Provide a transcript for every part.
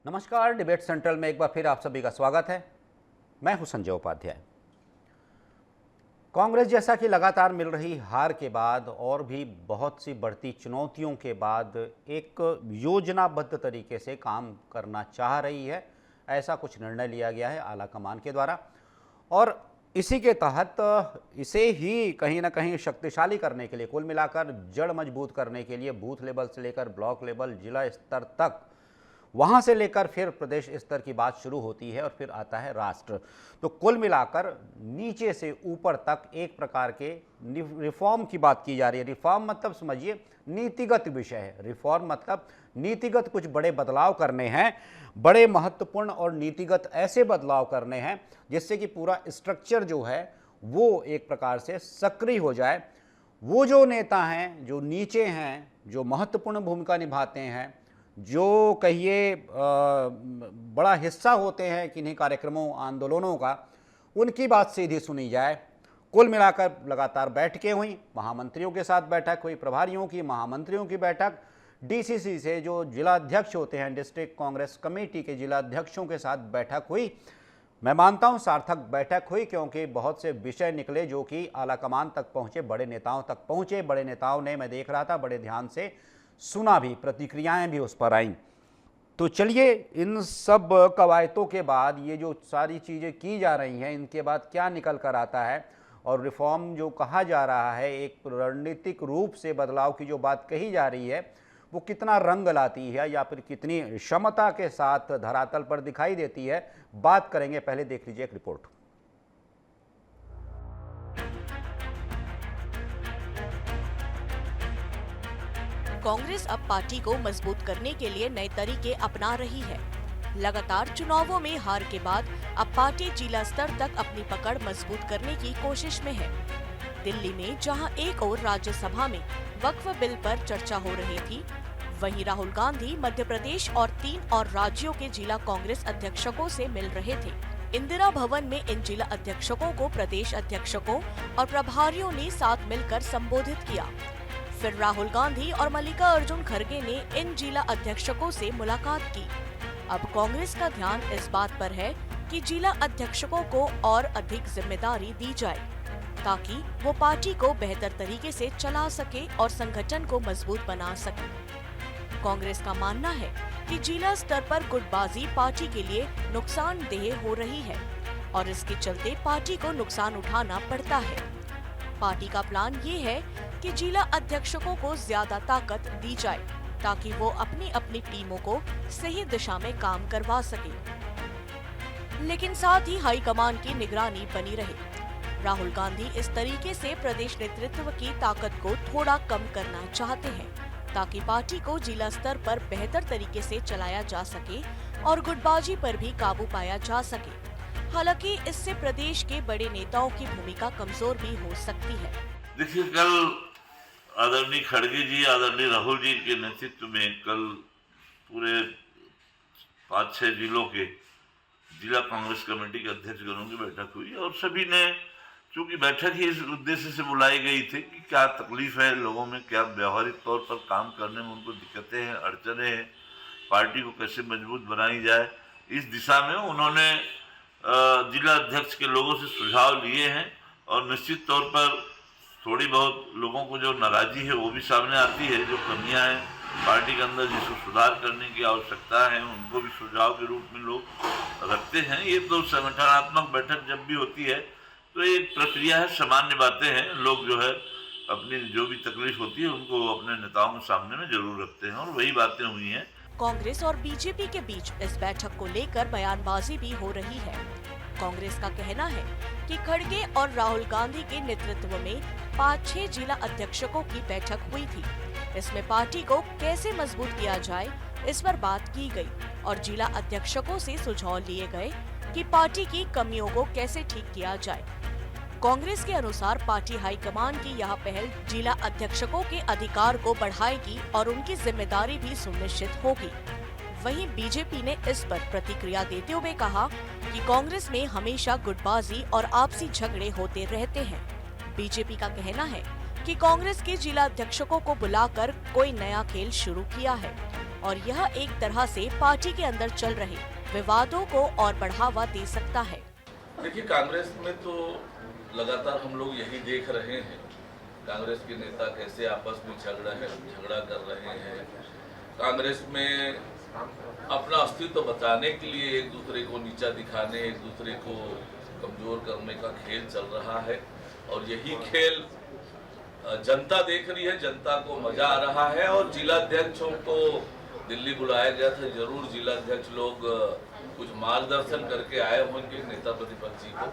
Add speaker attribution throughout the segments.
Speaker 1: नमस्कार, debate central में एक बार फिर आप सभी का स्वागत है। मैं हूं संजय उपाध्याय। कांग्रेस जैसा कि लगातार मिल रही हार के बाद और भी बहुत सी बढ़ती चुनौतियों के बाद एक योजनाबद्ध तरीके से काम करना चाह रही है, ऐसा कुछ निर्णय लिया गया है आला कमान के द्वारा। और इसी के तहत इसे ही कहीं ना कहीं शक्तिशाली करने के लिए, कुल मिलाकर जड़ मजबूत करने के लिए बूथ लेवल से लेकर ब्लॉक लेवल, जिला स्तर तक, वहाँ से लेकर फिर प्रदेश स्तर की बात शुरू होती है और फिर आता है राष्ट्र। तो कुल मिलाकर नीचे से ऊपर तक एक प्रकार के रिफॉर्म की बात की जा रही है। रिफॉर्म मतलब समझिए नीतिगत विषय है। रिफॉर्म मतलब नीतिगत कुछ बड़े बदलाव करने हैं, बड़े महत्वपूर्ण और नीतिगत ऐसे बदलाव करने हैं जिससे कि पूरा स्ट्रक्चर जो है वो एक प्रकार से सक्रिय हो जाए। वो जो नेता हैं, जो नीचे हैं, जो महत्वपूर्ण भूमिका निभाते हैं, जो कहिए बड़ा हिस्सा होते हैं किन्हीं कार्यक्रमों आंदोलनों का, उनकी बात सीधी सुनी जाए। कुल मिलाकर लगातार बैठकें हुई, महामंत्रियों के साथ बैठक हुई, प्रभारियों की, महामंत्रियों की बैठक, डीसीसी से जो जिला अध्यक्ष होते हैं, डिस्ट्रिक्ट कांग्रेस कमेटी के जिला अध्यक्षों के साथ बैठक हुई। मैं मानता हूं सार्थक बैठक हुई, क्योंकि बहुत से विषय निकले जो कि आलाकमान तक पहुंचे, बड़े नेताओं तक पहुंचे। बड़े नेताओं ने, मैं देख रहा था, बड़े ध्यान से सुना भी, प्रतिक्रियाएं भी उस पर आईं। तो चलिए, इन सब कवायदों के बाद ये जो सारी चीज़ें की जा रही हैं, इनके बाद क्या निकल कर आता है, और रिफॉर्म जो कहा जा रहा है, एक रणनीतिक रूप से बदलाव की जो बात कही जा रही है, वो कितना रंग लाती है या फिर कितनी क्षमता के साथ धरातल पर दिखाई देती है, बात करेंगे। पहले देख लीजिए एक रिपोर्ट।
Speaker 2: कांग्रेस अब पार्टी को मजबूत करने के लिए नए तरीके अपना रही है। लगातार चुनावों में हार के बाद अब पार्टी जिला स्तर तक अपनी पकड़ मजबूत करने की कोशिश में है। दिल्ली में जहां एक और राज्यसभा में वक्फ बिल पर चर्चा हो रही थी, वहीं राहुल गांधी मध्य प्रदेश और 3 और राज्यों के जिला कांग्रेस अध्यक्षकों से मिल रहे थे। इंदिरा भवन में इन जिला अध्यक्षकों को प्रदेश अध्यक्षकों और प्रभारियों ने साथ मिलकर संबोधित किया। फिर राहुल गांधी और मल्लिकार्जुन खड़गे ने इन जिला अध्यक्षकों से मुलाकात की। अब कांग्रेस का ध्यान इस बात पर है कि जिला अध्यक्षकों को और अधिक जिम्मेदारी दी जाए, ताकि वो पार्टी को बेहतर तरीके से चला सके और संगठन को मजबूत बना सके। कांग्रेस का मानना है कि जिला स्तर पर गुटबाजी पार्टी के लिए नुकसानदेह हो रही है और इसके चलते पार्टी को नुकसान उठाना पड़ता है। पार्टी का प्लान ये है कि जिला अध्यक्षकों को ज्यादा ताकत दी जाए, ताकि वो अपनी अपनी टीमों को सही दिशा में काम करवा सके, लेकिन साथ ही हाईकमान की निगरानी बनी रहे। राहुल गांधी इस तरीके से प्रदेश नेतृत्व की ताकत को थोड़ा कम करना चाहते हैं, ताकि पार्टी को जिला स्तर पर बेहतर तरीके से चलाया जा सके और गुटबाजी पर भी काबू पाया जा सके। हालांकि इससे प्रदेश के बड़े नेताओं की भूमिका कमजोर भी हो सकती है।
Speaker 3: देखिए, कल आदरणीय खड़गे जी, आदरणीय राहुल जी के नेतृत्व में कल पूरे 5-6 जिलों के जिला कांग्रेस कमेटी के अध्यक्षगणों की बैठक हुई और सभी ने, चूंकि बैठक ही इस उद्देश्य से बुलाई गई थी कि क्या तकलीफ है लोगों में, क्या व्यवहारिक तौर पर काम करने में उनको दिक्कतें हैं, अड़चने हैं, पार्टी को कैसे मजबूत बनाई जाए, इस दिशा में उन्होंने जिला अध्यक्ष के लोगों से सुझाव लिए हैं। और निश्चित तौर पर थोड़ी बहुत लोगों को जो नाराजगी है वो भी सामने आती है, जो कमियां हैं पार्टी के अंदर जिसको सुधार करने की आवश्यकता है, उनको भी सुझाव के रूप में लोग रखते हैं। ये तो संगठनात्मक बैठक जब भी होती है तो एक प्रक्रिया है, सामान्य बातें हैं। लोग जो है अपनी जो भी तकलीफ होती है उनको अपने नेताओं के सामने में जरूर रखते हैं और वही बातें हुई हैं।
Speaker 2: कांग्रेस और बीजेपी के बीच इस बैठक को लेकर बयानबाजी भी हो रही है। कांग्रेस का कहना है कि खड़गे और राहुल गांधी के नेतृत्व में 5-6 जिला अध्यक्षकों की बैठक हुई थी। इसमें पार्टी को कैसे मजबूत किया जाए इस पर बात की गई और जिला अध्यक्षकों से सुझाव लिए गए कि पार्टी की कमियों को कैसे ठीक किया जाए। कांग्रेस के अनुसार पार्टी हाईकमान की यह पहल जिला अध्यक्षकों के अधिकार को बढ़ाएगी और उनकी जिम्मेदारी भी सुनिश्चित होगी। वहीं बीजेपी ने इस पर प्रतिक्रिया देते हुए कहा कि कांग्रेस में हमेशा गुटबाजी और आपसी झगड़े होते रहते हैं। बीजेपी का कहना है कि कांग्रेस के जिला अध्यक्षकों को बुलाकर कोई नया खेल शुरू किया है और यह एक तरह से पार्टी के अंदर चल रहे विवादों को और बढ़ावा दे सकता है।
Speaker 4: देखिए, कांग्रेस में तो लगातार हम लोग यही देख रहे हैं, कांग्रेस के नेता कैसे आपस में झगड़ा कर रहे हैं। कांग्रेस में अपना अस्तित्व बताने के लिए एक दूसरे को नीचा दिखाने, एक दूसरे को कमजोर करने का खेल चल रहा है और यही खेल जनता देख रही है, जनता को मजा आ रहा है। और जिलाध्यक्षों को दिल्ली बुलाया गया था, जरूर जिलाध्यक्ष लोग कुछ मार्गदर्शन करके आए होंगे नेता प्रतिपक्षी को।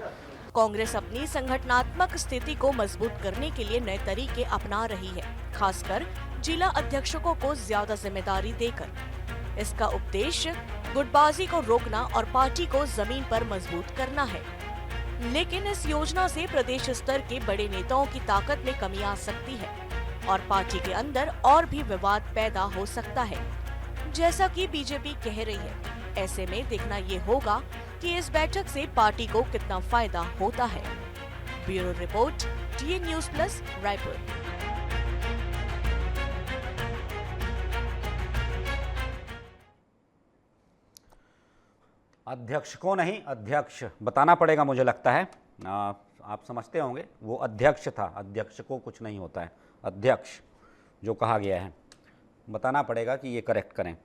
Speaker 2: कांग्रेस अपनी संगठनात्मक स्थिति को मजबूत करने के लिए नए तरीके अपना रही है, खासकर जिला अध्यक्षकों को ज्यादा जिम्मेदारी देकर। इसका उद्देश्य गुटबाजी को रोकना और पार्टी को जमीन पर मजबूत करना है। लेकिन इस योजना से प्रदेश स्तर के बड़े नेताओं की ताकत में कमी आ सकती है और पार्टी के अंदर और भी विवाद पैदा हो सकता है, जैसा कि बीजेपी कह रही है। ऐसे में देखना ये होगा कि इस बैठक से पार्टी को कितना फायदा होता है। Bureau report, TN news plus, Raipur.
Speaker 1: अध्यक्ष को नहीं, अध्यक्ष बताना पड़ेगा, मुझे लगता है आप समझते होंगे वो अध्यक्ष था, अध्यक्ष को कुछ नहीं होता है, अध्यक्ष जो कहा गया है बताना पड़ेगा कि ये करेक्ट करें।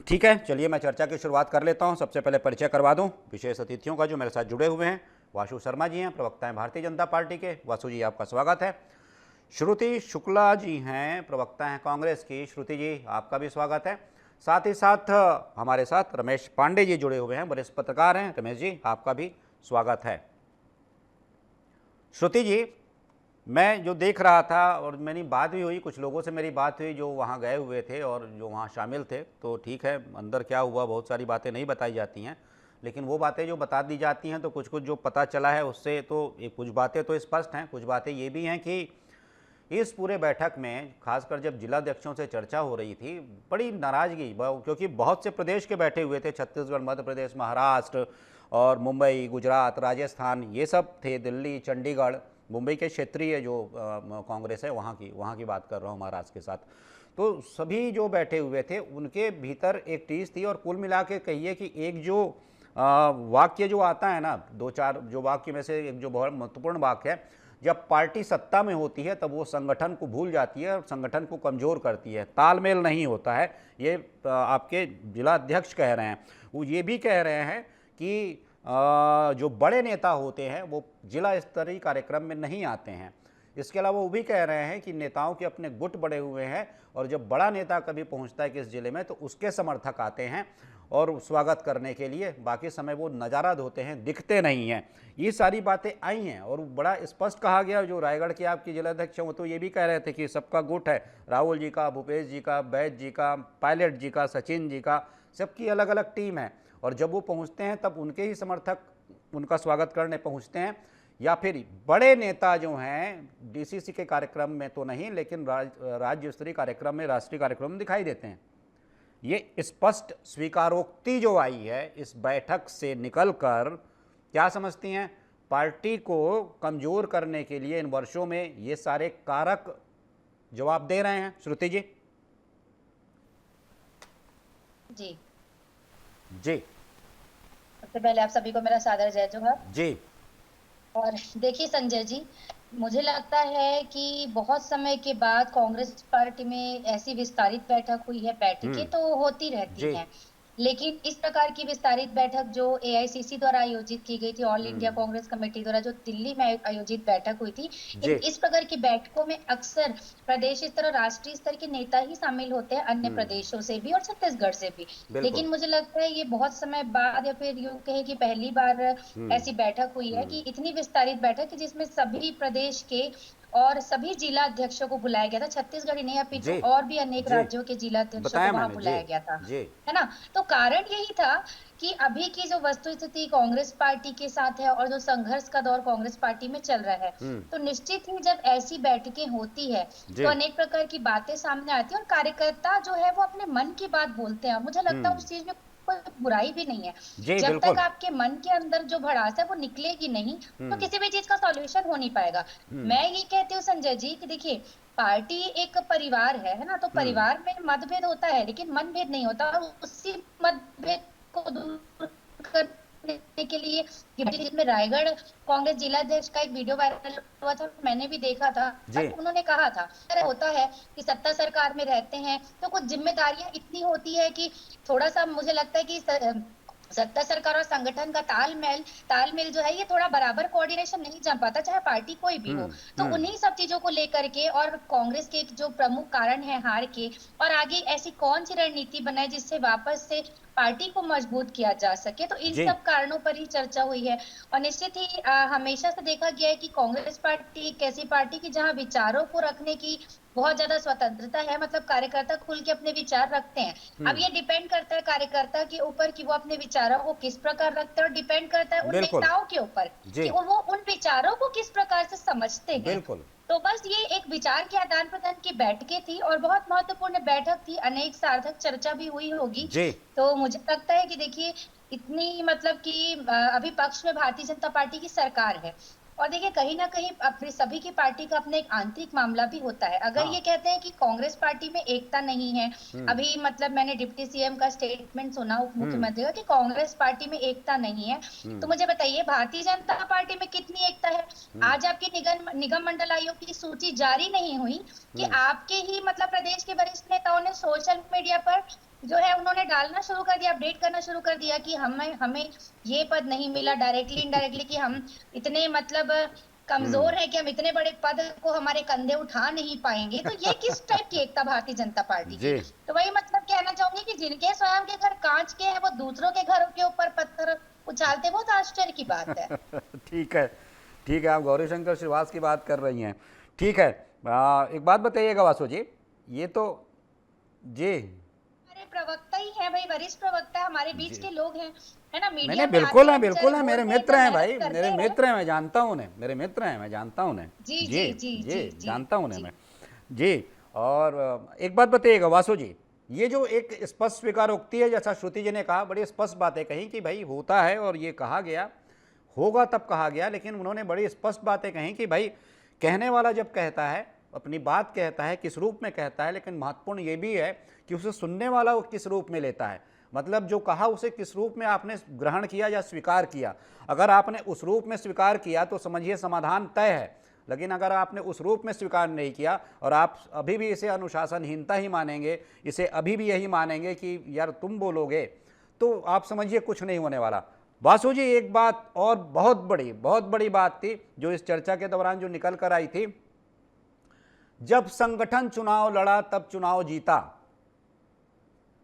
Speaker 1: ठीक है, चलिए मैं चर्चा की शुरुआत कर लेता हूं। सबसे पहले परिचय करवा दूं विशेष अतिथियों का जो मेरे साथ जुड़े हुए हैं। वासु शर्मा जी हैं, प्रवक्ता हैं भारतीय जनता पार्टी के। वासु जी, आपका स्वागत है। श्रुति शुक्ला जी हैं, प्रवक्ता हैं कांग्रेस की। श्रुति जी, आपका भी स्वागत है। साथ ही साथ हमारे साथ रमेश पांडे जी जुड़े हुए हैं, वरिष्ठ पत्रकार हैं। रमेश जी, आपका भी स्वागत है। श्रुति जी, मैं जो देख रहा था और मेरी बात भी हुई, कुछ लोगों से मेरी बात हुई जो वहाँ गए हुए थे और जो वहाँ शामिल थे, तो ठीक है अंदर क्या हुआ बहुत सारी बातें नहीं बताई जाती हैं, लेकिन वो बातें जो बता दी जाती हैं तो कुछ कुछ जो पता चला है उससे तो कुछ बातें तो स्पष्ट हैं। कुछ बातें ये भी हैं कि इस पूरे बैठक में खासकर जब जिलाध्यक्षों से चर्चा हो रही थी, बड़ी नाराज़गी, क्योंकि बहुत से प्रदेश के बैठे हुए थे, छत्तीसगढ़, मध्य प्रदेश, महाराष्ट्र और मुंबई, गुजरात, राजस्थान, ये सब थे, दिल्ली, चंडीगढ़, मुंबई के क्षेत्रीय जो कांग्रेस है वहाँ की बात कर रहा हूँ, महाराष्ट्र के साथ। तो सभी जो बैठे हुए थे उनके भीतर एक टीस थी। और कुल मिला के कहिए कि एक जो वाक्य जो आता है ना, दो चार जो वाक्य में से एक जो बहुत महत्वपूर्ण वाक्य है, जब पार्टी सत्ता में होती है तब वो संगठन को भूल जाती है और संगठन को कमज़ोर करती है, तालमेल नहीं होता है। ये आपके जिला अध्यक्ष कह रहे हैं। वो ये भी कह रहे हैं कि जो बड़े नेता होते हैं वो जिला स्तरीय कार्यक्रम में नहीं आते हैं। इसके अलावा वो भी कह रहे हैं कि नेताओं के अपने गुट बड़े हुए हैं और जब बड़ा नेता कभी पहुंचता है किस जिले में तो उसके समर्थक आते हैं और स्वागत करने के लिए, बाकी समय वो नज़ारा धोते हैं, दिखते नहीं हैं। ये सारी बातें आई हैं और बड़ा स्पष्ट कहा गया। जो रायगढ़ के आपके जिलाध्यक्ष हैं वो तो ये भी कह रहे थे कि सबका गुट है, राहुल जी का, भूपेश जी का, बैद जी का, पायलट जी का, सचिन जी का, सबकी अलग अलग टीम है। और जब वो पहुंचते हैं तब उनके ही समर्थक उनका स्वागत करने पहुंचते हैं, या फिर बड़े नेता जो हैं DCC के कार्यक्रम में तो नहीं लेकिन राज्य स्तरीय कार्यक्रम में, राष्ट्रीय कार्यक्रम में दिखाई देते हैं। ये स्पष्ट स्वीकारोक्ति जो आई है इस बैठक से निकलकर, क्या समझती हैं, पार्टी को कमज़ोर करने के लिए इन वर्षों में ये सारे कारक जवाब दे रहे हैं? श्रुति जी।
Speaker 5: जी
Speaker 1: जी,
Speaker 5: सबसे पहले आप सभी को मेरा सादर जय जोहार
Speaker 1: जी।
Speaker 5: और देखिए संजय जी, मुझे लगता है कि बहुत समय के बाद कांग्रेस पार्टी में ऐसी विस्तारित बैठक हुई है। बैठकें तो होती रहती हैं, लेकिन इस प्रकार की विस्तारित बैठक जो AICC द्वारा आयोजित की गई थी, ऑल इंडिया कांग्रेस कमेटी द्वारा जो दिल्ली में आयोजित बैठक हुई थी, इस प्रकार की बैठकों में अक्सर प्रदेश स्तर और राष्ट्रीय स्तर के नेता ही शामिल होते हैं, अन्य प्रदेशों से भी और छत्तीसगढ़ से भी। लेकिन मुझे लगता है ये बहुत समय बाद या फिर यूं कहे कि पहली बार ऐसी बैठक हुई है कि इतनी विस्तारित बैठक जिसमें सभी प्रदेश के और सभी जिला अध्यक्षों को बुलाया गया था। छत्तीसगढ़ ही नहीं, अपितु और भी अनेक राज्यों के जिला अध्यक्षों को वहां बुलाया गया था, है ना। तो कारण यही था कि अभी की जो वस्तुस्थिति कांग्रेस पार्टी के साथ है और जो संघर्ष का दौर कांग्रेस पार्टी में चल रहा है, तो निश्चित ही जब ऐसी बैठकें होती है तो अनेक प्रकार की बातें सामने आती है और कार्यकर्ता जो है वो अपने मन की बात बोलते हैं। मुझे लगता है उस चीज में कोई बुराई भी नहीं है।
Speaker 1: जी
Speaker 5: जब
Speaker 1: बिल्कुल।
Speaker 5: तक आपके मन के अंदर जो भड़ास है वो निकलेगी नहीं तो किसी भी चीज का सॉल्यूशन हो नहीं पाएगा। मैं ये कहती हूँ संजय जी कि देखिए, पार्टी एक परिवार है ना, तो परिवार में मतभेद होता है लेकिन मनभेद नहीं होता, और उसी मतभेद को दूर करने के लिए जिसमें रायगढ़ कांग्रेस जिला अध्यक्ष का एक वीडियो वायरल हुआ था, मैंने भी देखा था। उन्होंने कहा था होता है कि सत्ता सरकार में रहते हैं तो कुछ जिम्मेदारियां इतनी होती है कि थोड़ा सा मुझे लगता है कि सत्ता सरकार और संगठन का तालमेल जो है ये थोड़ा बराबर कोऑर्डिनेशन नहीं जम पाता, चाहे पार्टी कोई भी हो। तो उन्हीं सब चीजों को लेकर के, और कांग्रेस के जो प्रमुख कारण है हार के, और आगे ऐसी कौन सी रणनीति बनाए जिससे वापस से पार्टी को मजबूत किया जा सके, तो इन सब कारणों पर ही चर्चा हुई है। और निश्चित ही हमेशा से देखा गया है कि कांग्रेस पार्टी एक ऐसी पार्टी की जहां विचारों को रखने की बहुत ज्यादा स्वतंत्रता है, मतलब कार्यकर्ता खुल के अपने विचार रखते हैं। अब ये डिपेंड करता है कार्यकर्ता के ऊपर कि वो अपने विचारों को किस प्रकार रखते हैं, और डिपेंड करता है उन नेताओं के ऊपर कि वो उन विचारों को किस प्रकार से समझते हैं। तो बस ये एक विचार के आदान प्रदान की बैठकें थी और बहुत महत्वपूर्ण बैठक थी, अनेक सार्थक चर्चा भी हुई होगी। तो मुझे लगता है कि देखिए, इतनी मतलब कि अभी पक्ष में भारतीय जनता पार्टी की सरकार है, और देखिए कहीं ना कहीं अपनी सभी की पार्टी का अपना एक आंतरिक मामला भी होता है। अगर ये कहते हैं कि कांग्रेस पार्टी में एकता नहीं है, अभी मतलब मैंने डिप्टी सीएम का स्टेटमेंट सुना उप मुख्यमंत्री का कि कांग्रेस पार्टी में एकता नहीं है, तो मुझे बताइए भारतीय जनता पार्टी में कितनी एकता है? आज आपकी निगम मंडल आयोग की सूची जारी नहीं हुई कि आपके ही मतलब प्रदेश के वरिष्ठ नेताओं ने सोशल मीडिया पर जो है उन्होंने डालना शुरू कर दिया, अपडेट करना शुरू कर दिया कि हमें ये पद नहीं मिला, डायरेक्टली इनडायरेक्टली, कि हम इतने मतलब कमजोर है कि हम इतने बड़े पद को हमारे कंधे उठा नहीं पाएंगे। तो ये किस टाइप की एकता भारतीय जनता पार्टी की? तो वही मतलब कहना चाहूंगी कि जिनके स्वयं के घर कांच के हैं वो दूसरों के घरों के ऊपर पत्थर उछालते, बहुत आश्चर्य की बात है।
Speaker 1: ठीक है, ठीक है, आप गौरीशंकर श्रीवास की बात कर रही हैं, ठीक है। एक बात बताइएगा वासु जी, ये तो जी
Speaker 5: प्रवक्ता ही है भाई, वरिष्ठ प्रवक्ता हमारे बीच के लोग हैं, है ना, मीडिया में
Speaker 1: बिल्कुल है, बिल्कुल है, मेरे मित्र हैं भाई, मेरे मित्र हैं, मैं जानता हूँ उन्हें, मेरे मित्र हैं, मैं जानता हूँ उन्हें, जी जानता हूँ उन्हें मैं जी। और एक बात बताइएगा वासु जी, ये जो एक स्पष्ट स्वीकारोक्ति है, जैसा श्रुति जी ने कहा, बड़ी स्पष्ट बातें कही कि भाई होता है और ये कहा गया, होगा तब कहा गया, लेकिन उन्होंने बड़ी स्पष्ट बातें कही कि भाई कहने वाला जब कहता है, अपनी बात कहता है, किस रूप में कहता है, लेकिन महत्वपूर्ण ये भी है कि उसे सुनने वाला वो किस रूप में लेता है, मतलब जो कहा उसे किस रूप में आपने ग्रहण किया या स्वीकार किया। अगर आपने उस रूप में स्वीकार किया तो समझिए समाधान तय है, लेकिन अगर आपने उस रूप में स्वीकार नहीं किया और आप अभी भी इसे अनुशासनहीनता ही मानेंगे, इसे अभी भी यही मानेंगे कि यार तुम बोलोगे, तो आप समझिए कुछ नहीं होने वाला। वासु जी, एक बात और बहुत बड़ी बात थी जो इस चर्चा के दौरान जो निकल कर आई थी, जब संगठन चुनाव लड़ा तब चुनाव जीता,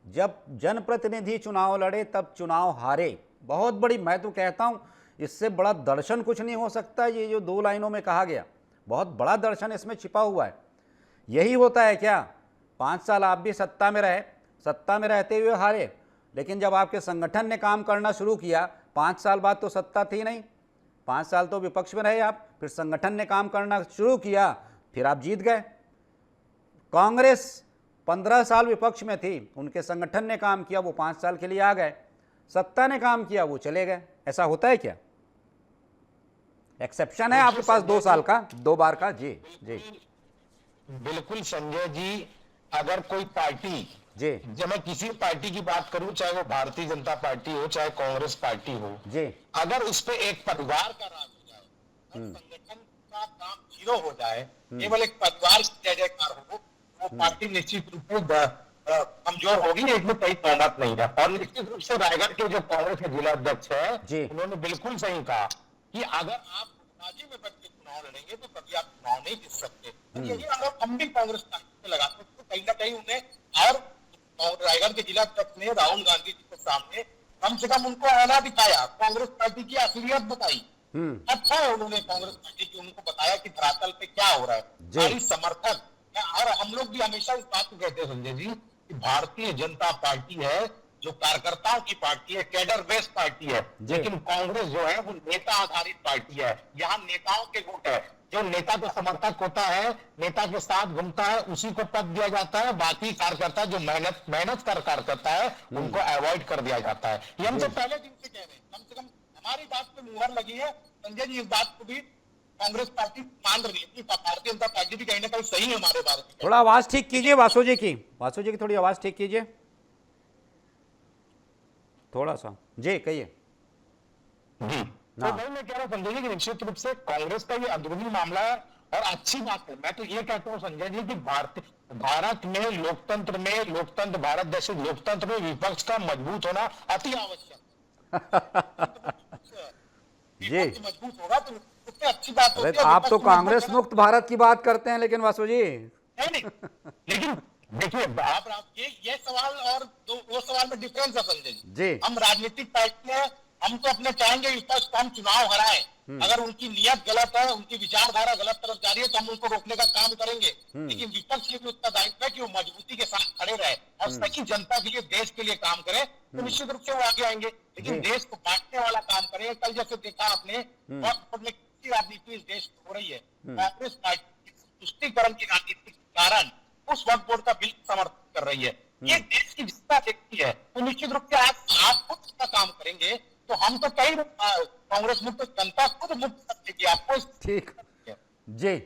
Speaker 1: जब जनप्रतिनिधि चुनाव लड़े तब चुनाव हारे। बहुत बड़ी, मैं तो कहता हूं इससे बड़ा दर्शन कुछ नहीं हो सकता। ये जो 2 लाइनों में कहा गया, बहुत बड़ा दर्शन इसमें छिपा हुआ है। यही होता है क्या? 5 साल आप भी सत्ता में रहे, सत्ता में रहते हुए हारे, लेकिन जब आपके संगठन ने काम करना शुरू किया, 5 साल बाद तो सत्ता थी नहीं, 5 साल तो विपक्ष में रहे आप, फिर संगठन ने काम करना शुरू किया, फिर आप जीत गए। कांग्रेस 15 साल विपक्ष में थी, उनके संगठन ने काम किया, वो 5 साल के लिए आ गए, सत्ता ने काम किया, वो चले गए। ऐसा होता है क्या? एक्सेप्शन है आपके पास 2 साल का, 2 बार का। जी जी
Speaker 6: बिल्कुल संजय जी, अगर कोई पार्टी,
Speaker 1: जी,
Speaker 6: जब मैं किसी पार्टी की बात करूं, चाहे वो भारतीय जनता पार्टी हो चाहे कांग्रेस पार्टी हो,
Speaker 1: जी,
Speaker 6: अगर उस पे एक परिवार का राज हो जाए, संगठन का काम जीरो हो जाए, केवल एक परिवार की जय जयकार हो, वो पार्टी निश्चित रूप से कमजोर होगी, इसमें कोई बहुमत नहीं है। और निश्चित रूप से रायगढ़ के जो कांग्रेस के जिला अध्यक्ष है, उन्होंने बिल्कुल सही कहा कि अगर आप बाजी में बच के चुनाव लड़ेंगे तो कभी आप चुनाव नहीं जीत सकते। तो यही अगर हम भी कांग्रेस पार्टी से लगाते तो कहीं ना कहीं उन्हें, और रायगढ़ के जिला अध्यक्ष ने राहुल गांधी जी के सामने कम से कम उनको आना दिखाया, कांग्रेस पार्टी की असलियत बताई। अच्छा है उन्होंने कांग्रेस पार्टी की उनको बताया कि धरातल पे क्या हो रहा है, हमारी समर्थन। और हम लोग भी हमेशा इस बात को कहते हैं संजय जी कि भारतीय जनता पार्टी है जो कार्यकर्ताओं की पार्टी है, कैडर बेस्ड पार्टी है, लेकिन कांग्रेस जो है वो नेता आधारित पार्टी है। यहाँ नेताओं के गुट है, जो नेता का समर्थक होता है, नेता के साथ घूमता है, उसी को पद दिया जाता है। बाकी कार्यकर्ता जो मेहनत कर कार्यकर्ता है, उनको अवॉइड कर दिया जाता है। ये हम तो पहले दिन से कह रहे हैं, कम से कम हमारी बात पे मुहर लगी है। संजय जी, इस बात को भी कांग्रेस पार्टी मान रही है कि भारतीय जनता पार्टी भी कहीं ना कहीं सही है हमारे बारे में।
Speaker 1: थोड़ा आवाज ठीक कीजिए वासु जी की थोड़ी आवाज ठीक कीजिए थोड़ा सा। जी कहिए।
Speaker 6: जी तो भाई मैं कह रहा हूँ संजय जी कि निश्चित रूप से कांग्रेस का ये अंदरूनी मामला है और अच्छी बात है। मैं तो ये कहता हूँ संजय जी कि भारत में लोकतंत्र भारत जैसे लोकतंत्र में विपक्ष का मजबूत होना अति आवश्यक है।
Speaker 1: जी
Speaker 6: मजबूत होगा तो उससे अच्छी बात होती है।
Speaker 1: आप तो कांग्रेस मुक्त भारत की बात करते हैं, लेकिन वासु जी
Speaker 6: नहीं लेकिन देखिए आप ये सवाल और वो सवाल में डिफरेंस है संजय जी। हम राजनीतिक पार्टी है, हम तो अपने चाहेंगे विपक्ष को हम चुनाव हराए। अगर उनकी नियत गलत है, उनकी विचारधारा गलत तरफ जा रही है, तो हम उनको रोकने का काम करेंगे। लेकिन विपक्ष की भी उसका दायित्व है कि वो मजबूती के साथ खड़े रहे और सही जनता के लिए, देश के लिए काम करे, तो निश्चित रूप से वो आगे आएंगे। लेकिन देश को बांटने वाला काम करेंगे। कल जैसे देखा आपने राजनीति इस देश में हो रही है, कांग्रेस पार्टी तुष्टीकरण की राजनीति के कारण उस वक्फ बोर्ड का बिल समर्थन कर रही है। ये देश की जनता देखती है, तो निश्चित रूप से आप खुद इसका काम करेंगे तो हम तो कई कांग्रेस मुक्त जनता खुद मुक्त करेगी आपको। ठीक
Speaker 1: जी,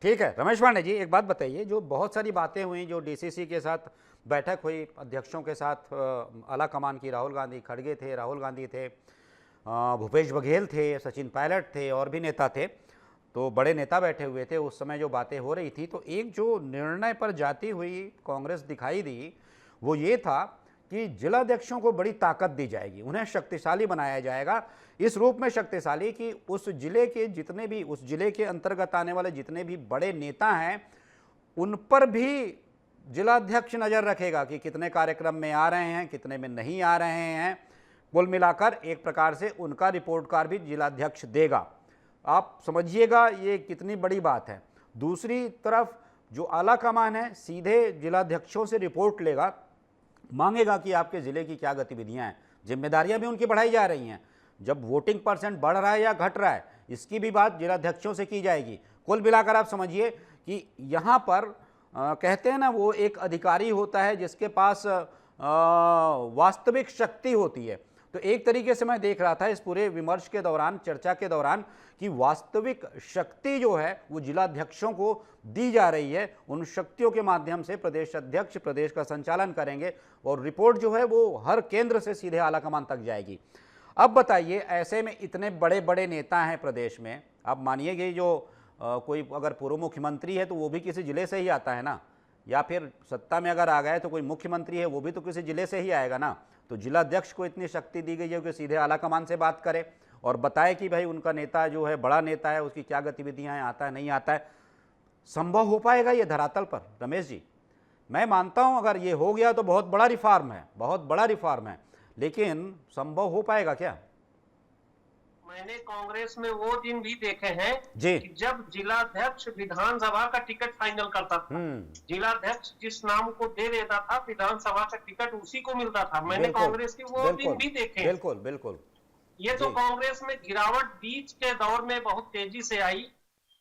Speaker 1: ठीक है। रमेश पांडे जी, एक बात बताइए, जो बहुत सारी बातें हुई, जो डीसीसी के साथ बैठक हुई, अध्यक्षों के साथ आला कमान की, राहुल गांधी खड़गे थे, राहुल गांधी थे, भूपेश बघेल थे, सचिन पायलट थे और भी नेता थे, तो बड़े नेता बैठे हुए थे। उस समय जो बातें हो रही थी, तो एक जो निर्णय पर जाती हुई कांग्रेस दिखाई दी वो ये था कि जिलाध्यक्षों को बड़ी ताकत दी जाएगी, उन्हें शक्तिशाली बनाया जाएगा। इस रूप में शक्तिशाली कि उस जिले के जितने भी, उस जिले के अंतर्गत आने वाले जितने भी बड़े नेता हैं, उन पर भी जिलाध्यक्ष नज़र रखेगा कि कितने कार्यक्रम में आ रहे हैं, कितने में नहीं आ रहे हैं। कुल मिलाकर एक प्रकार से उनका रिपोर्ट कार्ड भी जिलाध्यक्ष देगा। आप समझिएगा ये कितनी बड़ी बात है। दूसरी तरफ जो आला कमान है, सीधे जिलाध्यक्षों से रिपोर्ट लेगा, मांगेगा कि आपके ज़िले की क्या गतिविधियां हैं। जिम्मेदारियां भी उनकी बढ़ाई जा रही हैं। जब वोटिंग परसेंट बढ़ रहा है या घट रहा है, इसकी भी बात जिलाध्यक्षों से की जाएगी। कुल मिलाकर आप समझिए कि यहाँ पर कहते हैं ना, वो एक अधिकारी होता है जिसके पास वास्तविक शक्ति होती है। तो एक तरीके से मैं देख रहा था इस पूरे विमर्श के दौरान, चर्चा के दौरान, कि वास्तविक शक्ति जो है वो जिलाध्यक्षों को दी जा रही है। उन शक्तियों के माध्यम से प्रदेश अध्यक्ष प्रदेश का संचालन करेंगे और रिपोर्ट जो है वो हर केंद्र से सीधे आला कमान तक जाएगी। अब बताइए, ऐसे में इतने बड़े बड़े नेता हैं प्रदेश में, आप मानिएगा जो कोई अगर पूर्व मुख्यमंत्री है तो वो भी किसी जिले से ही आता है ना, या फिर सत्ता में अगर आ गए तो कोई मुख्यमंत्री है वो भी तो किसी जिले से ही आएगा ना। तो जिलाध्यक्ष को इतनी शक्ति दी गई है कि सीधे आला कमान से बात करे और बताए कि भाई उनका नेता जो है, बड़ा नेता है, उसकी क्या गतिविधियां हैं, आता है नहीं आता है। संभव हो पाएगा ये धरातल पर? रमेश जी, मैं मानता हूं अगर ये हो गया तो बहुत बड़ा रिफॉर्म है, बहुत बड़ा रिफॉर्म है, लेकिन संभव हो पाएगा क्या?
Speaker 7: मैंने कांग्रेस में वो दिन भी देखे हैं
Speaker 1: जी,
Speaker 7: कि जब जिलाध्यक्ष विधानसभा का टिकट फाइनल करता था, जिलाध्यक्ष जिस नाम को दे देता था, विधानसभा का टिकट उसी को मिलता था। मैंने कांग्रेस के वो दिन भी देखे।
Speaker 1: बिल्कुल बिल्कुल।
Speaker 7: ये तो कांग्रेस में गिरावट बीच के दौर में बहुत तेजी से आई,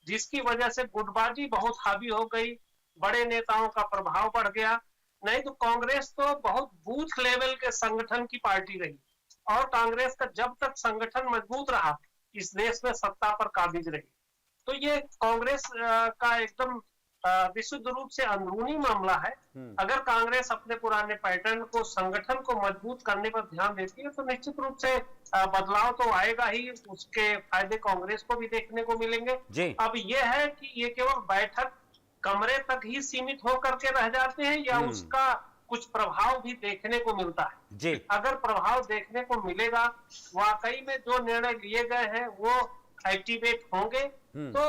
Speaker 7: जिसकी वजह से गुटबाजी बहुत हावी हो गई, बड़े नेताओं का प्रभाव बढ़ गया। नहीं तो कांग्रेस तो बहुत बूथ लेवल के संगठन की पार्टी रही और कांग्रेस का जब तक संगठन मजबूत रहा, इस देश में सत्ता पर काबिज रही। तो ये कांग्रेस का एकदम विशुद्ध रूप से अंदरूनी मामला है। अगर कांग्रेस अपने पुराने पैटर्न को, संगठन को मजबूत करने पर ध्यान देती है तो निश्चित रूप से बदलाव तो आएगा ही, उसके फायदे कांग्रेस को भी देखने को मिलेंगे। अब ये है कि ये केवल बैठक कमरे तक ही सीमित होकर के रह जाते हैं या उसका कुछ प्रभाव भी देखने को मिलता है
Speaker 1: जी।
Speaker 7: अगर प्रभाव देखने को मिलेगा, वाकई में जो निर्णय लिए गए हैं वो एक्टिवेट होंगे तो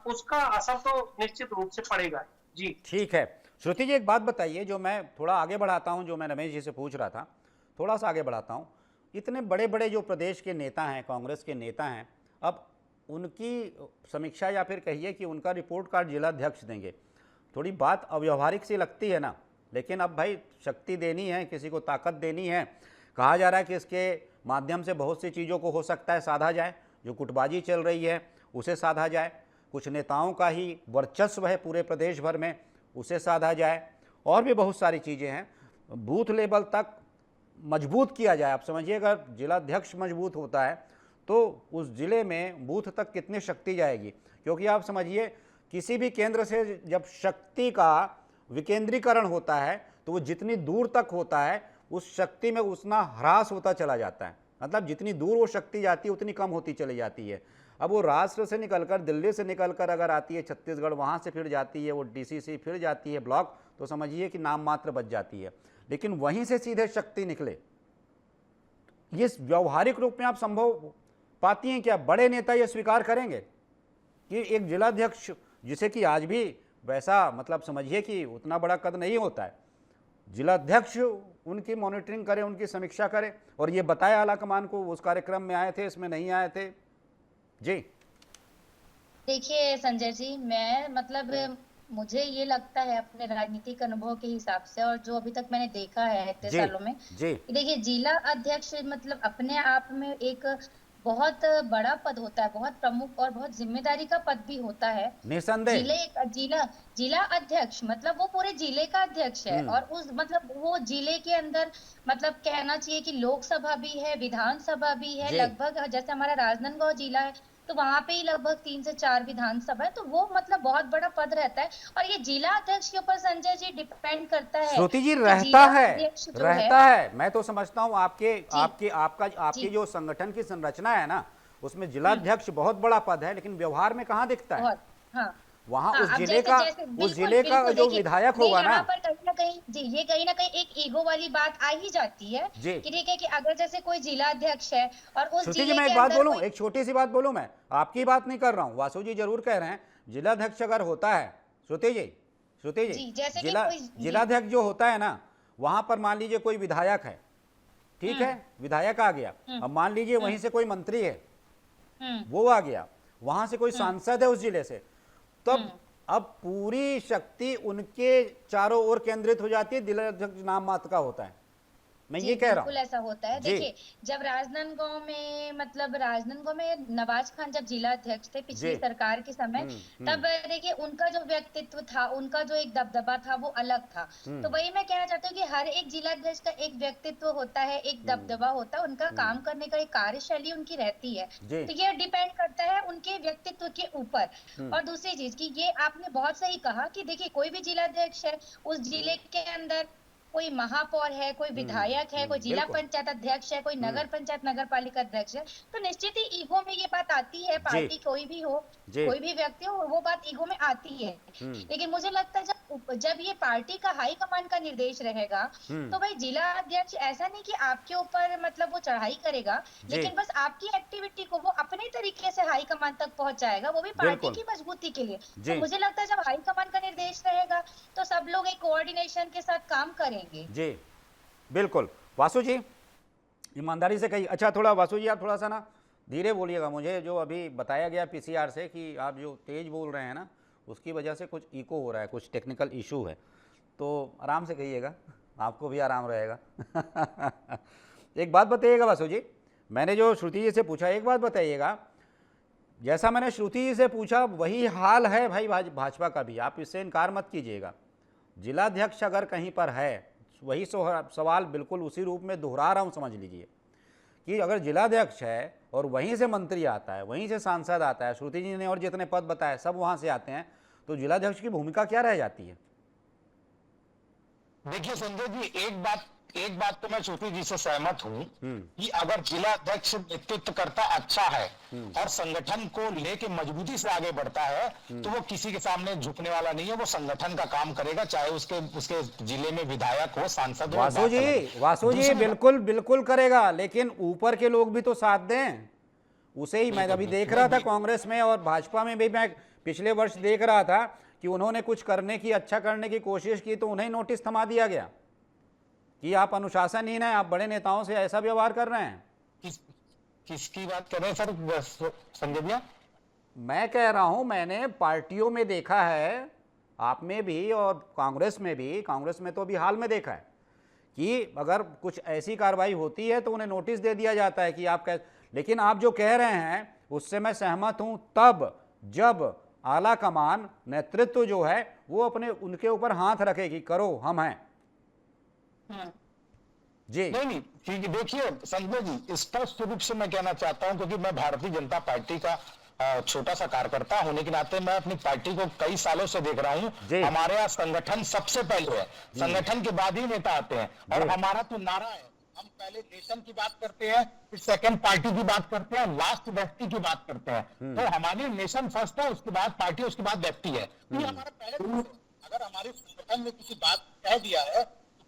Speaker 7: उसका असर तो निश्चित रूप से पड़ेगा जी।
Speaker 1: ठीक है। श्रुति जी, एक बात बताइए, जो मैं थोड़ा आगे बढ़ाता हूं, जो मैं रमेश जी से पूछ रहा था, थोड़ा सा आगे बढ़ाता हूं। इतने बड़े बड़े जो प्रदेश के नेता हैं, कांग्रेस के नेता हैं, अब उनकी समीक्षा या फिर कहिए कि उनका रिपोर्ट कार्ड जिलाध्यक्ष देंगे, थोड़ी बात अव्यवहारिक सी लगती है ना। लेकिन अब भाई शक्ति देनी है, किसी को ताकत देनी है। कहा जा रहा है कि इसके माध्यम से बहुत सी चीज़ों को हो सकता है साधा जाए, जो गुटबाजी चल रही है उसे साधा जाए, कुछ नेताओं का ही वर्चस्व है पूरे प्रदेश भर में उसे साधा जाए, और भी बहुत सारी चीज़ें हैं। बूथ लेवल तक मजबूत किया जाए। आप समझिए, अगर जिलाध्यक्ष मजबूत होता है तो उस ज़िले में बूथ तक कितनी शक्ति जाएगी, क्योंकि आप समझिए किसी भी केंद्र से जब शक्ति का विकेंद्रीकरण होता है तो वो जितनी दूर तक होता है उस शक्ति में उतना ह्रास होता चला जाता है। मतलब जितनी दूर वो शक्ति जाती है उतनी कम होती चली जाती है। अब वो राष्ट्र से निकलकर, दिल्ली से निकलकर अगर आती है छत्तीसगढ़, वहाँ से फिर जाती है वो डीसीसी, फिर जाती है ब्लॉक, तो समझिए कि नाम मात्र बच जाती है। लेकिन वहीं से सीधे शक्ति निकले, ये व्यवहारिक रूप में आप संभव पाती हैं क्या? बड़े नेता ये स्वीकार करेंगे कि एक जिलाध्यक्ष, जिसे कि आज भी वैसा मतलब समझिए कि उतना बड़ा कद नहीं होता है, जिलाध्यक्ष उनकी मॉनिटरिंग करे, उनकी समीक्षा करे, और ये बताए आला कमान को उस कार्यक्रम में आए थे, इसमें नहीं आए थे। जी
Speaker 5: देखिए संजय जी, मैं मतलब मुझे ये लगता है अपने राजनीतिक अनुभव के हिसाब से, और जो अभी तक मैंने देखा है इतने सालों में, देखिए जिला अध्यक्ष मतलब अपने आप में एक बहुत बड़ा पद होता है, बहुत प्रमुख और बहुत जिम्मेदारी का पद भी होता है।
Speaker 1: निसंदेह
Speaker 5: जिला अध्यक्ष मतलब वो पूरे जिले का अध्यक्ष है, और उस मतलब वो जिले के अंदर मतलब कहना चाहिए कि लोकसभा भी है, विधानसभा भी है, लगभग जैसे हमारा राजनांदगांव जिला है तो वहां पे ही लगभग 3 से 4 विधानसभा है, तो वो मतलब बहुत बड़ा पद रहता है। और ये जिला अध्यक्ष के ऊपर संजय जी डिपेंड करता है।
Speaker 1: श्रुति जी रहता है। मैं तो समझता हूँ आपकी जो संगठन की संरचना है ना, उसमें जिलाध्यक्ष बहुत बड़ा पद है, लेकिन व्यवहार में कहाँ दिखता है?
Speaker 5: हाँ,
Speaker 1: वहाँ उस जिले का जो विधायक होगा ना,
Speaker 5: पर कहीं ना कहीं जी, ये कहीं ना कहीं एक ईगो वाली बात आ ही जाती है कि ठीक है कि अगर जैसे कोई जिला अध्यक्ष है और उस जिले
Speaker 1: मैं एक बात बोलूं, एक छोटी सी बात बोलूं, मैं आपकी बात नहीं कर रहा हूं, वासु जी जरूर कह रहे हैं जिलाध्यक्ष अगर होता है, श्रुति जी जिलाध्यक्ष जो होता है ना, वहां पर मान लीजिए कोई विधायक है, ठीक है, विधायक आ गया, अब मान लीजिए वहीं से कोई मंत्री है, वो आ गया, वहां से कोई सांसद है उस जिले से, तब अब पूरी शक्ति उनके चारों ओर केंद्रित हो जाती है, जिलाध्यक्ष नाम मात्र का होता है। मैं ये कह रहा हूँ,
Speaker 5: बिल्कुल ऐसा होता है। देखिए जब राजनांदगांव में नवाज खान जब जिला अध्यक्ष थे पिछली सरकार के समय, तब देखिए उनका जो व्यक्तित्व था, उनका जो एक दबदबा था वो अलग था। तो वही मैं कहना चाहती हूँ कि हर एक जिला अध्यक्ष का एक व्यक्तित्व होता है, एक दबदबा होता है, उनका काम करने का एक कार्यशैली उनकी रहती है। तो ये डिपेंड करता है उनके व्यक्तित्व के ऊपर। और दूसरी चीज की ये आपने बहुत सही कहा कि देखिए कोई भी जिला अध्यक्ष है, उस जिले के अंदर कोई महापौर है, कोई विधायक है, कोई जिला पंचायत अध्यक्ष है, कोई नगर पंचायत नगर पालिका अध्यक्ष है, तो निश्चित ही ईगो में ये बात आती है। पार्टी कोई भी हो, कोई भी व्यक्ति हो, वो बात ईगो में आती है। लेकिन मुझे लगता है जब ये पार्टी का हाई कमान का निर्देश रहेगा, तो भाई जिला अध्यक्ष ऐसा नहीं कि आपके ऊपर मतलब वो चढ़ाई करेगा, लेकिन बस आपकी एक्टिविटी को वो अपने तरीके से हाई कमान तक पहुंचाएगा, वो भी पार्टी की मजबूती के लिए। तो मुझे लगता है जब हाई कमान का निर्देश रहेगा तो सब लोग एक कोऑर्डिनेशन के साथ काम करेंगे।
Speaker 1: जी बिल्कुल। वासु जी ईमानदारी से कही। अच्छा थोड़ा वासु जी आप थोड़ा सा ना धीरे बोलिएगा, मुझे जो अभी बताया गया पीसीआर से कि आप जो तेज बोल रहे हैं ना, उसकी वजह से कुछ इको हो रहा है, कुछ टेक्निकल इशू है, तो आराम से कहिएगा, आपको भी आराम रहेगा। एक बात बताइएगा वासु जी, मैंने जो श्रुति जी से पूछा, एक बात बताइएगा, जैसा मैंने श्रुति जी से पूछा वही हाल है भाई भाजपा का भी, आप इससे इनकार मत कीजिएगा। जिलाध्यक्ष अगर कहीं पर है, वही सवाल बिल्कुल उसी रूप में दोहरा रहा हूँ, समझ लीजिए कि अगर जिलाध्यक्ष है और वहीं से मंत्री आता है, वहीं से सांसद आता है, श्रुति जी ने और जितने पद बताए सब वहां से आते हैं, तो जिलाध्यक्ष की भूमिका क्या रह जाती है?
Speaker 6: देखिए संजय जी, एक बात तो मैं श्रुति जी से सहमत हूँ कि अगर जिला अध्यक्ष नेतृत्व करता अच्छा है और संगठन को लेके मजबूती से आगे बढ़ता है, तो वो किसी के सामने झुकने वाला नहीं है, वो संगठन का काम करेगा, चाहे उसके जिले में विधायक हो, सांसद हो।
Speaker 1: वासु जी बिल्कुल करेगा, लेकिन ऊपर के लोग भी तो साथ दें उसे ही। मैं अभी देख रहा था कांग्रेस में और भाजपा में भी, मैं पिछले वर्ष देख रहा था कि उन्होंने कुछ करने की, अच्छा करने की कोशिश की, तो उन्हें नोटिस थमा दिया गया कि आप अनुशासनहीन हैं, आप बड़े नेताओं से ऐसा व्यवहार कर रहे हैं।
Speaker 6: किसकी बात कर रहे हैं सर संजय भैया?
Speaker 1: मैं कह रहा हूं, मैंने पार्टियों में देखा है, आप में भी और कांग्रेस में भी, कांग्रेस में तो अभी हाल में देखा है कि अगर कुछ ऐसी कार्रवाई होती है तो उन्हें नोटिस दे दिया जाता है कि आप लेकिन आप जो कह रहे हैं उससे मैं सहमत हूं, तब जब आला कमान नेतृत्व जो है वो अपने उनके ऊपर हाथ रखे कि करो, हम हैं। जी
Speaker 6: नहीं ठीक है। देखिए संजय जी, स्पष्ट रूप से मैं कहना चाहता हूं, क्योंकि मैं भारतीय जनता पार्टी का छोटा सा कार्यकर्ता होने के नाते मैं अपनी पार्टी को कई सालों से देख रहा हूं। हमारे यहाँ संगठन सबसे पहले है, संगठन के बाद ही नेता आते हैं। और हमारा तो नारा है, हम पहले नेशन की बात करते हैं, फिर सेकंड पार्टी की बात करते हैं, लास्ट व्यक्ति की बात करते हैं। तो हमारी नेशन फर्स्ट है, उसके बाद पार्टी, उसके बाद व्यक्ति है। तो हमारा पहले, अगर हमारे संगठन में किसी बात कह दिया है,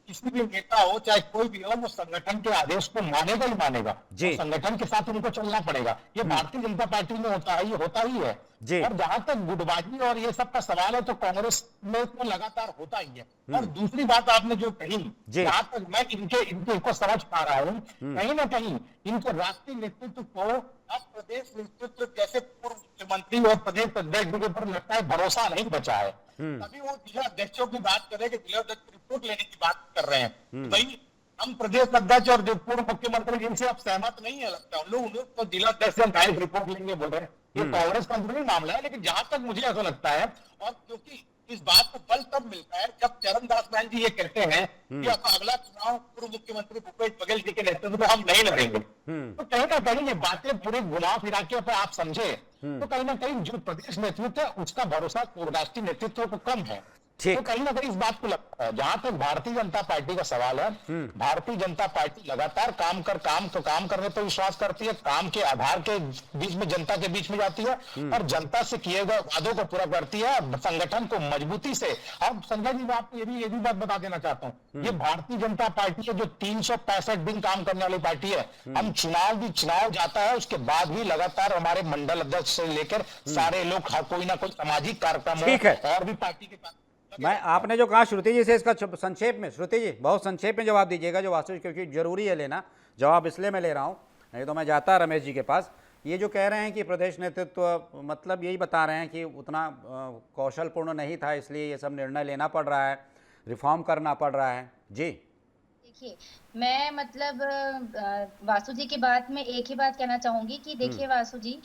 Speaker 6: किसी भी नेता हो चाहे कोई भी हो, वो संगठन के आदेश को मानेगा ही मानेगा। तो संगठन के साथ उनको चलना पड़ेगा। ये भारतीय जनता पार्टी में होता है, ये होता ही है। और जहां तक गुटबाजी और ये सब का सवाल है, तो कांग्रेस में तो लगातार होता ही है। और दूसरी बात आपने जो कही, जहां तक मैं इनको समझ पा रहा हूँ, कहीं ना कहीं इनके राष्ट्रीय नेतृत्व को अब प्रदेश नेतृत्व जैसे पूर्व मुख्यमंत्री और प्रदेश अध्यक्ष के ऊपर लगता है भरोसा नहीं बचा है। तभी वो जिला अध्यक्षों की बात कर रहे हैं कि जिला अध्यक्ष की रिपोर्ट लेने की बात कर रहे हैं। भाई हम प्रदेश अध्यक्ष और जो पूर्व मुख्यमंत्री जिनसे आप सहमत नहीं है लगता है, उन लोग तो जिला अध्यक्ष से डायरेक्ट रिपोर्ट लेंगे बोल रहे हैं। ये कांग्रेस का अंदरूनी मामला है। लेकिन जहां तक मुझे ऐसा लगता है, और क्योंकि इस बात को बल तब मिलता है जब चरणदास महल जी ये कहते हैं कि अब अगला चुनाव पूर्व मुख्यमंत्री भूपेश बघेल जी के नेतृत्व में हम नहीं लड़ेंगे। तो कहीं ना कहीं ये बातें पूरे घुमा फिरा के आप समझे, तो कहीं ना कहीं जो प्रदेश नेतृत्व है उसका भरोसा राष्ट्रीय नेतृत्व को कम है। तो कहीं ना कहीं इस बात को लगता है। जहां तक भारतीय जनता पार्टी का सवाल है, भारतीय जनता पार्टी लगातार काम करने पर विश्वास करती है, काम के आधार के बीच में, जनता के बीच में जाती है और जनता से किए गए वादों को पूरा करती है, संगठन को मजबूती से। अब संजय जी, मैं आपको ये भी बात बता देना चाहता हूँ, ये भारतीय जनता पार्टी है जो 365 दिन काम करने वाली पार्टी है। हम चुनाव जाता है, उसके बाद भी लगातार हमारे मंडल अध्यक्ष से लेकर सारे लोग कोई ना कोई सामाजिक कार्यक्रम और भी पार्टी के पास।
Speaker 1: मैं, आपने जो कहा श्रुति जी से, इसका संक्षेप में, श्रुति जी बहुत संक्षेप में जवाब दीजिएगा जो वास्तविक, क्योंकि जरूरी है लेना जवाब, इसलिए मैं ले रहा हूँ, नहीं तो मैं जाता रमेश जी के पास। ये जो कह रहे हैं कि प्रदेश नेतृत्व, मतलब यही बता रहे हैं कि उतना कौशलपूर्ण नहीं था, इसलिए ये सब निर्णय लेना पड़ रहा है, रिफॉर्म करना पड़ रहा है। जी
Speaker 5: देखिए, मैं मतलब वासु जी की बात में एक ही बात कहना चाहूंगी कि देखिए वासु जी,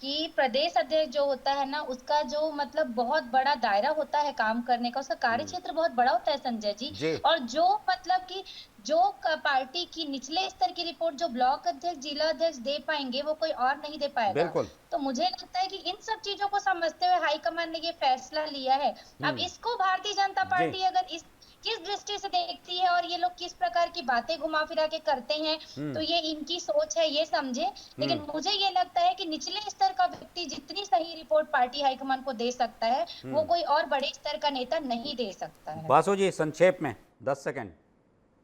Speaker 5: कि प्रदेश अध्यक्ष जो होता है ना, उसका जो मतलब बहुत बड़ा दायरा होता है काम करने का, उसका कार्य क्षेत्र बहुत बड़ा होता है संजय जी। और जो मतलब कि जो पार्टी की निचले स्तर की रिपोर्ट जो ब्लॉक अध्यक्ष, जिला अध्यक्ष दे पाएंगे, वो कोई और नहीं दे पाएगा। तो मुझे लगता है कि इन सब चीजों को समझते हुए हाईकमान ने ये फैसला लिया है। अब इसको भारतीय जनता पार्टी अगर किस दृष्टि से देखती है और ये लोग किस प्रकार की बातें घुमा फिरा के करते हैं, तो ये इनकी सोच है, ये समझे। लेकिन मुझे ये लगता है कि निचले स्तर का व्यक्ति जितनी सही रिपोर्ट पार्टी हाईकमान को दे सकता है, वो कोई और बड़े स्तर का नेता नहीं दे सकता है।
Speaker 1: वासु जी संक्षेप में 10 सेकंड।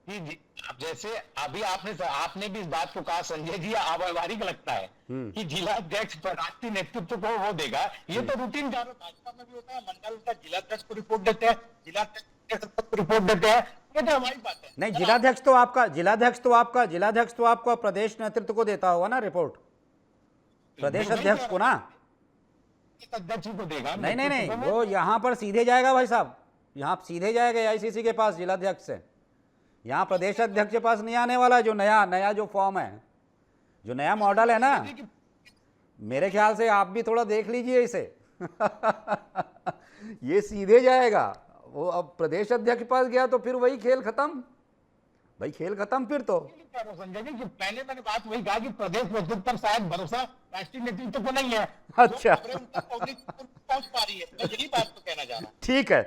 Speaker 6: जी, जैसे अभी आपने भी इस बात को कहा संजय जी, व्यावहारिक लगता है कि जिला अध्यक्ष राष्ट्रीय नेतृत्व को वो देगा। ये तो रूटीन भाजपा में भी होता है, मंडल का जिला अध्यक्ष को रिपोर्ट देते हैं, जिला अध्यक्ष रिपोर्ट देते हैं। ये तो हमारी बात है।
Speaker 1: नहीं, जिलाध्यक्ष तो आपका प्रदेश नेतृत्व को देता होगा ना रिपोर्ट, प्रदेश अध्यक्ष को ना,
Speaker 6: अध्यक्ष को देगा।
Speaker 1: नहीं, वो यहाँ पर सीधे जाएगा भाई साहब, यहाँ सीधे जाएगा AICC के पास जिलाध्यक्ष से, यहाँ प्रदेश अध्यक्ष के पास नहीं आने वाला। जो नया जो फॉर्म है, जो नया मॉडल है ना, मेरे ख्याल से आप भी थोड़ा देख लीजिए इसे ये सीधे जाएगा। वो अब प्रदेश अध्यक्ष के पास गया तो फिर वही खेल खत्म भाई, खेल खत्म फिर तो।
Speaker 6: संजय जी, कि पहले मैंने बात वही कहा कि प्रदेश नेतृत्व पर शायद भरोसा राष्ट्रीय नेतृत्व को नहीं है।
Speaker 1: अच्छा,
Speaker 6: पहुंच पा रही है, मैं यही बात को कहना चाह रहा हूं।
Speaker 1: ठीक है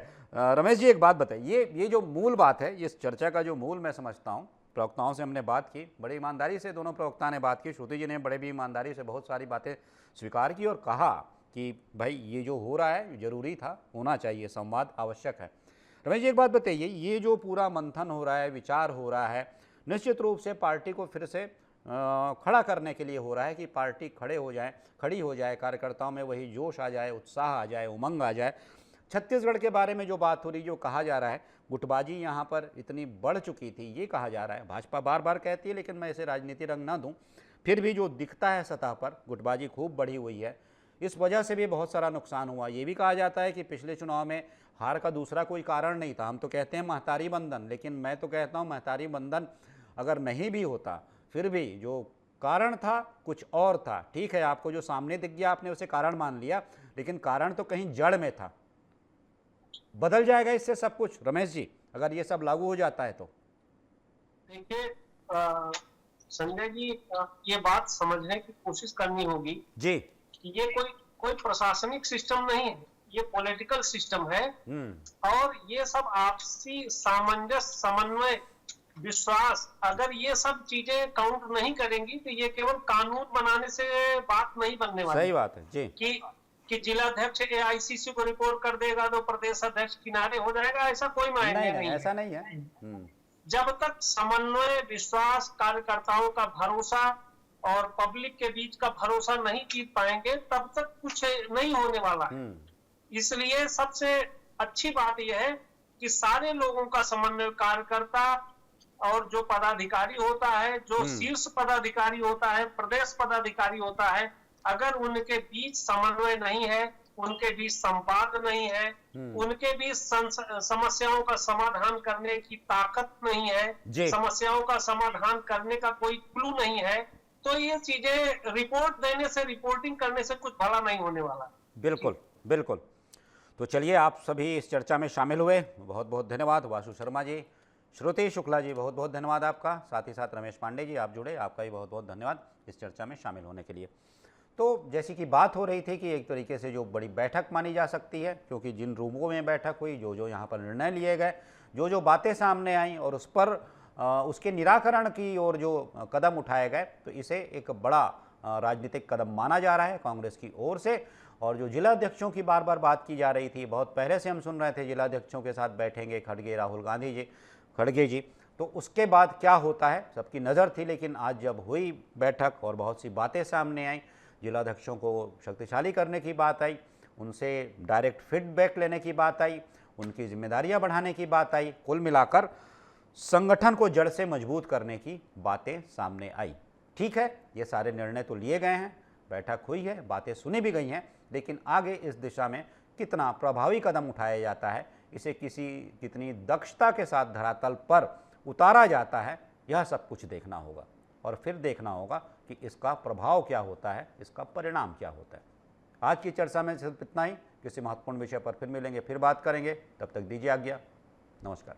Speaker 1: रमेश जी, एक बात बताइए, ये जो मूल बात है, इस चर्चा का जो मूल मैं समझता हूँ, प्रवक्ताओं से हमने बात की, बड़ी ईमानदारी से दोनों प्रवक्ता ने बात की, श्रुति जी ने बड़े भी ईमानदारी से बहुत सारी बातें स्वीकार की और कहा कि भाई ये जो हो रहा है जरूरी था, होना चाहिए, संवाद आवश्यक है। रमेश जी, एक बात बताइए, ये जो पूरा मंथन हो रहा है, विचार हो रहा है, निश्चित रूप से पार्टी को फिर से खड़ा करने के लिए हो रहा है कि पार्टी खड़ी हो जाए, कार्यकर्ताओं में वही जोश आ जाए, उत्साह आ जाए, उमंग आ जाए। छत्तीसगढ़ के बारे में जो बात हो रही, जो कहा जा रहा है, गुटबाजी यहाँ पर इतनी बढ़ चुकी थी, ये कहा जा रहा है, भाजपा बार बार कहती है, लेकिन मैं इसे राजनीति रंग ना दूं, फिर भी जो दिखता है सतह पर, गुटबाजी खूब बढ़ी हुई है। इस वजह से भी बहुत सारा नुकसान हुआ। ये भी कहा जाता है कि पिछले चुनाव में हार का दूसरा कोई कारण नहीं था। हम तो कहते हैं महतारी बंधन, लेकिन मैं तो कहता हूँ महतारी बंधन अगर नहीं भी होता फिर भी जो कारण था कुछ और था। ठीक है, आपको जो सामने दिख गया आपने उसे कारण मान लिया, लेकिन कारण तो कहीं जड़ में था। बदल जाएगा इससे सब कुछ रमेश जी, अगर ये सब लागू हो जाता है तो।
Speaker 7: देखिए संजय जी, ये बात समझने की कोशिश करनी होगी
Speaker 1: जी
Speaker 7: कि ये कोई प्रशासनिक सिस्टम नहीं है, ये पॉलिटिकल सिस्टम है। और ये सब आपसी सामंजस्य, समन्वय, विश्वास, अगर ये सब चीजें काउंट नहीं करेंगी तो ये केवल कानून बनाने से बात नहीं बनने वाली।
Speaker 1: सही बात है जी।
Speaker 7: कि जिलाध्यक्ष एआईसीसी को रिपोर्ट कर देगा तो प्रदेश अध्यक्ष किनारे हो जाएगा, ऐसा कोई मायने नहीं है।
Speaker 1: ऐसा नहीं है।
Speaker 7: जब तक समन्वय, विश्वास, कार्यकर्ताओं का भरोसा और पब्लिक के बीच का भरोसा नहीं जीत पाएंगे तब तक कुछ नहीं होने वाला है। इसलिए सबसे अच्छी बात यह है कि सारे लोगों का समन्वय, कार्यकर्ता और जो पदाधिकारी होता है, जो शीर्ष पदाधिकारी होता है, प्रदेश पदाधिकारी होता है, अगर उनके बीच समन्वय नहीं है, उनके बीच संवाद नहीं है, उनके बीच समस्याओं का समाधान करने की ताकत नहीं है, समस्याओं का समाधान करने का कोई क्लू नहीं है, तो ये चीजें रिपोर्ट देने से, रिपोर्टिंग करने से कुछ भला नहीं होने वाला।
Speaker 1: बिल्कुल बिल्कुल। तो चलिए, आप सभी इस चर्चा में शामिल हुए, बहुत बहुत धन्यवाद। वासु शर्मा जी, श्रुति शुक्ला जी, बहुत बहुत धन्यवाद आपका। साथ ही साथ रमेश पांडे जी, आप जुड़े, आपका भी बहुत बहुत धन्यवाद इस चर्चा में शामिल होने के लिए। तो जैसी कि बात हो रही थी कि एक तरीके से जो बड़ी बैठक मानी जा सकती है, क्योंकि जिन रूमों में बैठक हुई, जो यहाँ पर निर्णय लिए गए, जो बातें सामने आईं और उस पर उसके निराकरण की और जो कदम उठाए गए, तो इसे एक बड़ा राजनीतिक कदम माना जा रहा है कांग्रेस की ओर से। और जो जिलाध्यक्षों की बार बार बात की जा रही थी, बहुत पहले से हम सुन रहे थे जिलाध्यक्षों के साथ बैठेंगे खड़गे जी, तो उसके बाद क्या होता है सबकी नज़र थी। लेकिन आज जब हुई बैठक और बहुत सी बातें सामने आई, जिलाध्यक्षों को शक्तिशाली करने की बात आई, उनसे डायरेक्ट फीडबैक लेने की बात आई, उनकी जिम्मेदारियां बढ़ाने की बात आई, कुल मिलाकर संगठन को जड़ से मजबूत करने की बातें सामने आई। ठीक है, ये सारे निर्णय तो लिए गए हैं, बैठक हुई है, बातें सुनी भी गई हैं, लेकिन आगे इस दिशा में कितना प्रभावी कदम उठाया जाता है, इसे कितनी दक्षता के साथ धरातल पर उतारा जाता है, यह सब कुछ देखना होगा। और फिर देखना होगा कि इसका प्रभाव क्या होता है, इसका परिणाम क्या होता है। आज की चर्चा में सिर्फ इतना ही। किसी महत्वपूर्ण विषय पर फिर मिलेंगे, फिर बात करेंगे। तब तक दीजिए आज्ञा। नमस्कार।